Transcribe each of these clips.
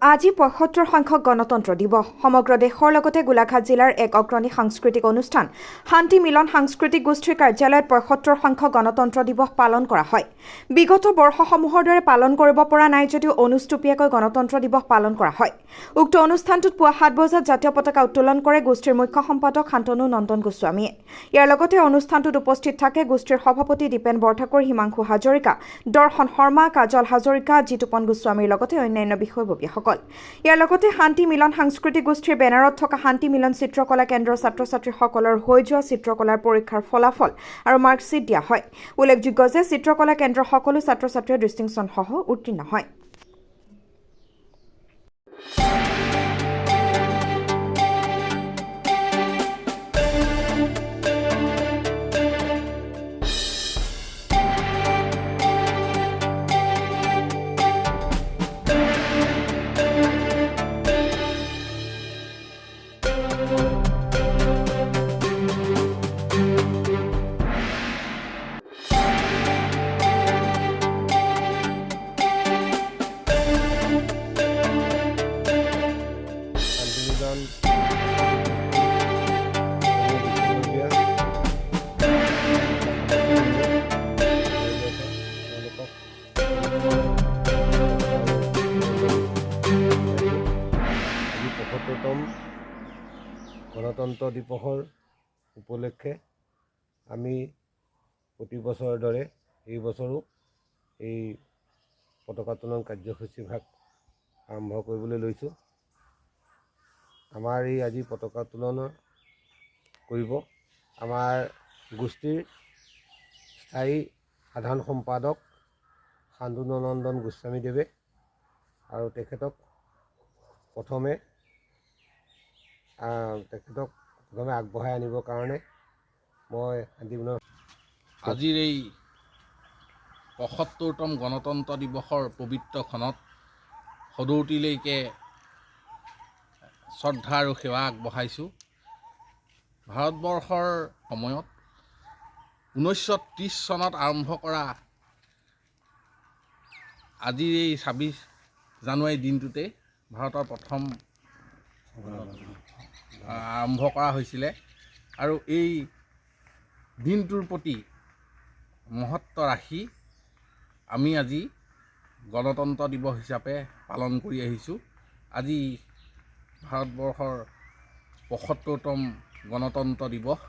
আজি ৭৫ সংখ্যক গণতন্ত্ৰ দিৱস। সমগ্ৰ দেশৰ লগতে গোলাঘাট জিলাৰ এক অগ্ৰণী সাংস্কৃতিক অনুষ্ঠান শান্তি মিলন সাংস্কৃতিক গোষ্ঠীৰ কাৰ্যালয়ত ৭৫ সংখ্যক গণতন্ত্ৰ দিৱস পালন কৰা হয়। বিগত বৰ্ষসমূহৰ দৰে পালন কৰিব পৰা নাই যদিও অনুষ্টুপীয়াকৈ গণতন্ত্ৰ দিৱস পালন কৰা হয়। উক্ত অনুষ্ঠানটোত পুৱা ৭ বজাত জাতীয় পতাকা উত্তোলন কৰে গোষ্ঠীৰ মুখ্য সম্পাদক শান্তনু নন্দন গোস্বামীয়ে। ইয়াৰ লগতে অনুষ্ঠানটোত উপস্থিত থাকে গোষ্ঠীৰ সভাপতি দীপেন বৰঠাকুৰ, হিমাংশু হাজৰিকা, দৰ্শন শৰ্মা, কাজল হাজৰিকা, জিতুপন গোস্বামীৰ লগতে অন্যান্য বিষয়ববীয়াসকল। ইয়াৰ লগতে শান্তি মিলন সাংস্কৃতিক গোষ্ঠীৰ বেনাৰত থকা শান্তি মিলন চিত্ৰকলা কেন্দ্ৰৰ ছাত্ৰ-ছাত্ৰীসকলৰ হৈ যোৱা চিত্ৰকলাৰ পৰীক্ষাৰ ফলাফল আৰু মাৰ্কশ্বিট দিয়া হয়। উল্লেখযোগ্য যে চিত্ৰকলা কেন্দ্ৰৰ সকলো ছাত্ৰ-ছাত্ৰীয়ে ডিষ্টিংশ্যনসহ উত্তীৰ্ণ হয়। গণতন্ত্ৰ দিৱসৰ উপলক্ষে আমি প্ৰতি বছৰৰ দৰে এই বছৰো এই পতাকা উত্তোলন কাৰ্যসূচীভাগ আৰম্ভ কৰিবলৈ লৈছোঁ। আমাৰ এই আজি পতাকা উত্তোলন কৰিব আমাৰ গোষ্ঠীৰ স্থায়ী সাধাৰণ সম্পাদক শান্তনু নন্দন গোস্বামীদেৱে, আৰু তেখেতক প্ৰথমে আগবঢ়াই আনিবৰ কাৰণে মই আজিৰ এই ৭৫তম গণতন্ত্ৰ দিৱসৰ পবিত্ৰ ক্ষণত সদৌতিলৈকে শ্ৰদ্ধা আৰু সেৱা আগবঢ়াইছোঁ। ভাৰতবৰ্ষৰ সময়ত ১৯৩০ চনত আৰম্ভ কৰা আজিৰ এই ২৬ জানুৱাৰী দিনটোতে ভাৰতৰ প্ৰথম আৰম্ভ কৰা হৈছিলে, আৰু এই দিনটোৰ প্ৰতি মহত্ব ৰাখি আমি আজি গণতন্ত্ৰ দিৱস হিচাপে পালন কৰি আহিছোঁ। আজি ভাৰতবৰ্ষৰ ৭৫তম গণতন্ত্ৰ দিৱস।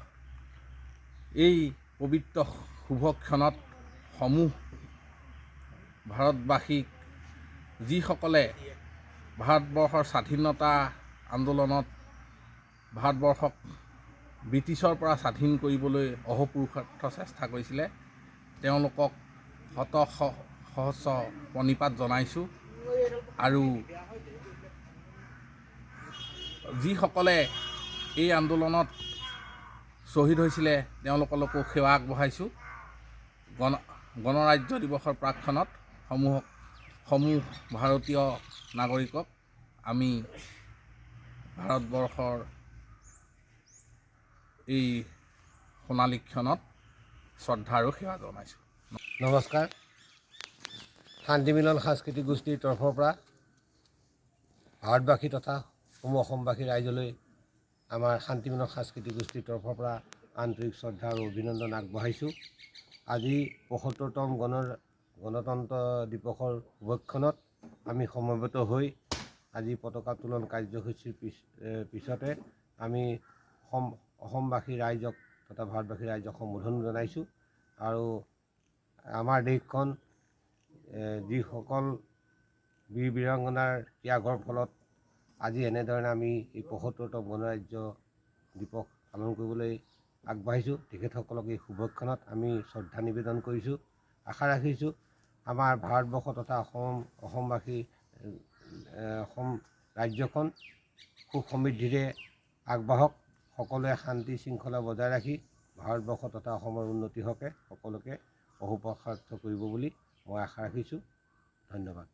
এই পবিত্ৰ শুভক্ষণত সমূহ ভাৰতবাসীক, যিসকলে ভাৰতবৰ্ষৰ স্বাধীনতা আন্দোলনত ভাৰতবৰ্ষক ব্ৰিটিছৰ পৰা স্বাধীন কৰিবলৈ অহোপুৰুষাৰ্থ চেষ্টা কৰিছিলে, তেওঁলোকক সহস্ৰ প্ৰণিপাত জনাইছোঁ। আৰু যিসকলে এই আন্দোলনত শ্বহীদ হৈছিলে তেওঁলোকলৈকো সেৱা আগবঢ়াইছোঁ। গণৰাজ্য দিৱসৰ প্ৰাকক্ষণত সমূহ ভাৰতীয় নাগৰিকক আমি ভাৰতবৰ্ষৰ এই সোণালী ক্ষণত শ্ৰদ্ধা আৰু সেৱা জনাইছোঁ। নমস্কাৰ। শান্তি মিলন সাংস্কৃতিক গোষ্ঠীৰ তৰফৰ পৰা ভাৰতবাসী তথা সমূহ অসমবাসী ৰাইজলৈ আমাৰ শান্তি মিলন সাংস্কৃতিক গোষ্ঠীৰ তৰফৰ পৰা আন্তৰিক শ্ৰদ্ধা আৰু অভিনন্দন আগবঢ়াইছোঁ। আজি ৭৫তম গণতন্ত্ৰ দিৱসৰ শুভক্ষণত আমি সমবেত হৈ আজি পতাকা উত্তোলন কাৰ্যসূচীৰ পিছতে আমি অসমবাসী ৰাইজক তথা ভাৰতবাসী ৰাইজক সম্বোধন জনাইছোঁ। আৰু আমাৰ দেশখন যিসকল বীৰ বীৰাংগনাৰ ত্যাগৰ ফলত আজি এনেধৰণে আমি এই ৭৫তম গণৰাজ্য দিৱস পালন কৰিবলৈ আগবাঢ়িছোঁ। তেখেতসকলক এই শুভক্ষণত আমি শ্ৰদ্ধা নিবেদন কৰিছোঁ। আশা ৰাখিছোঁ আমাৰ ভাৰতবৰ্ষ তথা অসমবাসী অসম ৰাজ্যখন খুব সমৃদ্ধিৰে আগবাঢ়ক। সকলোৱে শান্তি শৃংখলা বজাই ৰাখি ভাৰতবৰ্ষ তথা অসমৰ উন্নতিৰ হকে সকলোকে অহোপুৰুষাৰ্থ কৰিব বুলি মই আশা ৰাখিছোঁ। ধন্যবাদ।